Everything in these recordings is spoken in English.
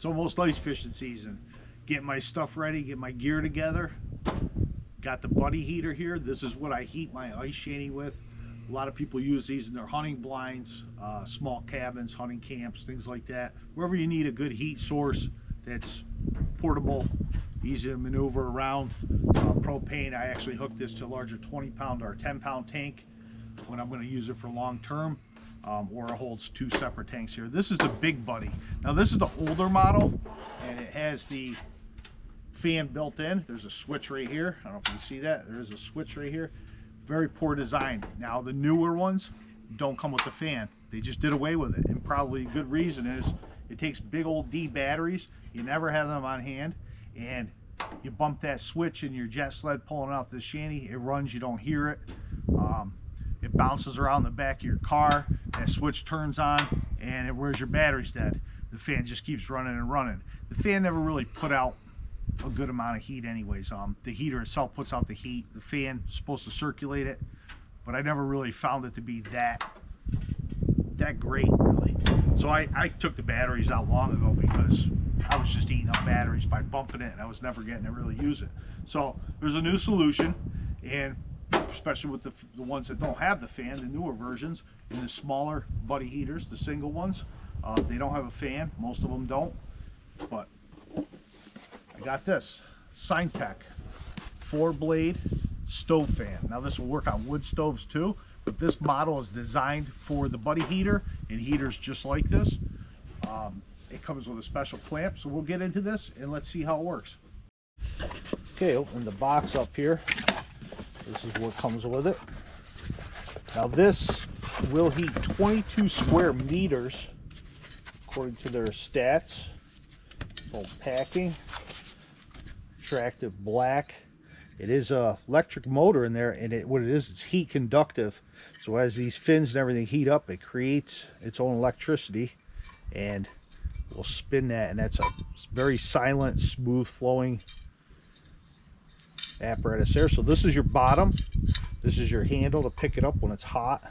It's almost ice fishing season. Get my stuff ready, get my gear together. Got the buddy heater here. This is what I heat my ice shanty with. A lot of people use these in their hunting blinds, small cabins, hunting camps, things like that. Wherever you need a good heat source that's portable, easy to maneuver around. Propane, I actually hooked this to a larger 20-pound or 10-pound tank when I'm going to use it for long term, or it holds 2 separate tanks here. This is the Big Buddy. Now this is the older model, and it has the fan built in. There's a switch right here. I don't know if you can see that. There is a switch right here. Very poor design. Now the newer ones don't come with the fan. They just did away with it, and probably a good reason is it takes big old D batteries. You never have them on hand, and you bump that switch in your jet sled pulling out the shanty, it runs, you don't hear it. It bounces around the back of your car, that switch turns on, and where's your battery's dead. The fan just keeps running and running. The fan never really put out a good amount of heat anyways. The heater itself puts out the heat. The fan is supposed to circulate it, but I never really found it to be that great, really. So I took the batteries out long ago because I was just eating up batteries by bumping it, and I was never getting to really use it. So there's a new solution, and especially with the ones that don't have the fan, the newer versions, and the smaller buddy heaters, the single ones, they don't have a fan. Most of them don't, but I got this Signstek 4-blade stove fan. Now this will work on wood stoves too, but this model is designed for the buddy heater and heaters just like this. It comes with a special clamp, so we'll get into this and let's see how it works. Okay, open the box up here. This is what comes with it. Now this will heat 22 square meters according to their stats. Full packing, attractive black. It is a electric motor in there, and what it is, it's heat conductive. So as these fins and everything heat up, it creates its own electricity, and we'll spin that, and that's a very silent, smooth flowing apparatus there. So this is your bottom. This is your handle to pick it up when it's hot.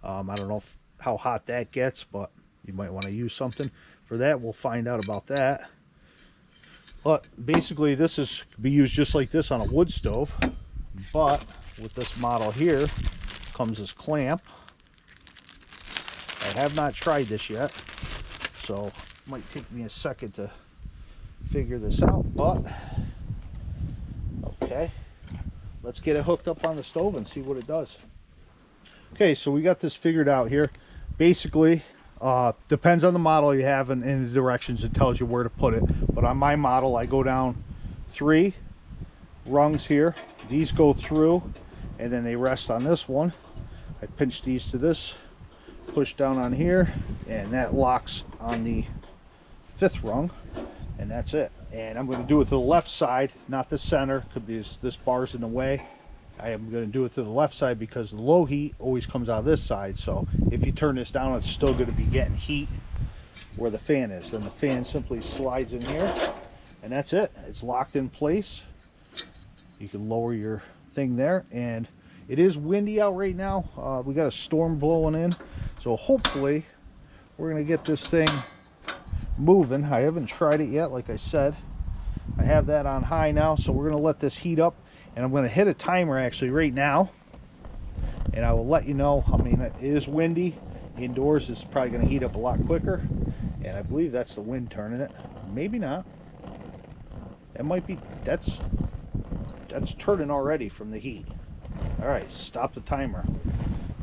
I don't know how hot that gets, but you might want to use something for that. We'll find out about that. But basically this is could be used just like this on a wood stove, but with this model here comes this clamp. I have not tried this yet, so it might take me a second to figure this out, but okay, let's get it hooked up on the stove and see what it does. Okay, so we got this figured out here. Basically, depends on the model you have and the directions it tells you where to put it. But on my model, I go down 3 rungs here. These go through, and then they rest on this one. I pinch these to this, push down on here, and that locks on the 5th rung, and that's it. And I'm going to do it to the left side, not the center, because this bar's in the way. I am going to do it to the left side because the low heat always comes out of this side. So if you turn this down, it's still going to be getting heat where the fan is. Then the fan simply slides in here, and that's it. It's locked in place. You can lower your thing there, and it is windy out right now. We got a storm blowing in, so hopefully we're going to get this thing moving. I haven't tried it yet, like I said. I have that on high now, so we're going to let this heat up. And I'm going to hit a timer actually right now, and I will let you know. I mean, it is windy. Indoors is probably going to heat up a lot quicker, and I believe that's the wind turning it. Maybe not. It might be. That's turning already from the heat. All right, stop the timer.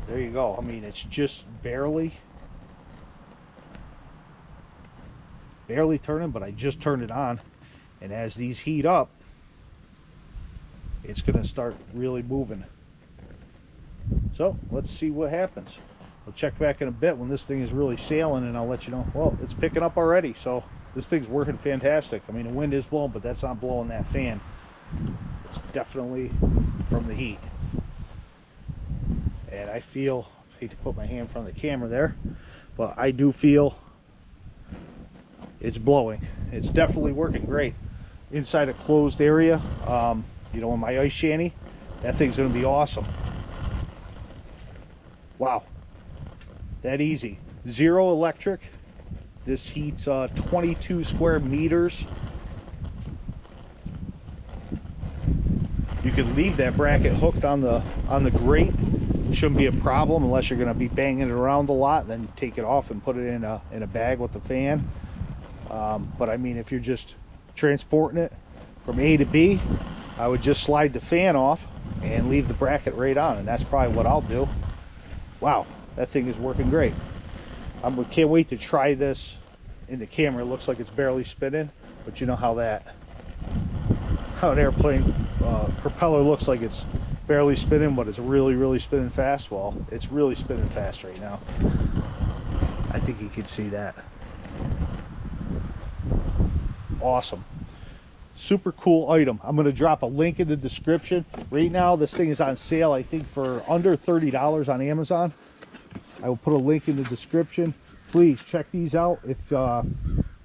There you go. I mean, it's just barely turning, but I just turned it on, and as these heat up, it's going to start really moving. So let's see what happens. We'll check back in a bit when this thing is really sailing, and I'll let you know. Well, it's picking up already, so this thing's working fantastic. I mean, the wind is blowing, but that's not blowing that fan. It's definitely from the heat. And I feel, I hate to put my hand in front of the camera there, but I do feel it's blowing. It's definitely working great. Inside a closed area, you know, in my ice shanty, that thing's going to be awesome. Wow, that easy. 0 electric, This heats 22 square meters. You can leave that bracket hooked on the grate. Shouldn't be a problem unless you're going to be banging it around a lot. Then you take it off and put it in a bag with the fan. But I mean, if you're just transporting it from A to B, I would just slide the fan off and leave the bracket right on, and that's probably what I'll do. Wow, that thing is working great. I can't wait to try this in the camera. It looks like it's barely spinning, but you know how an airplane propeller looks like it's barely spinning, but it's really spinning fast. Well, it's really spinning fast right now. I think you can see that. Awesome. Super cool item. I'm going to drop a link in the description. Right now this thing is on sale, I think, for under $30 on Amazon. I will put a link in the description. Please check these out. If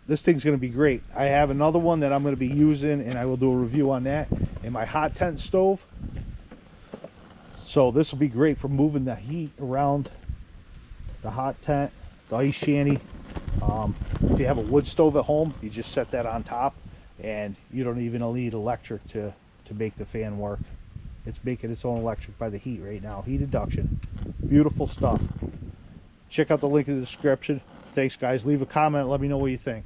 this thing's going to be great. I have another one that I'm going to be using, and I will do a review on that in my hot tent stove. So this will be great for moving the heat around the hot tent, the ice shanty. If you have a wood stove at home, you just set that on top, and you don't even need electric to make the fan work. It's making its own electric by the heat right now. Heat induction. Beautiful stuff. Check out the link in the description. Thanks, guys. Leave a comment. Let me know what you think.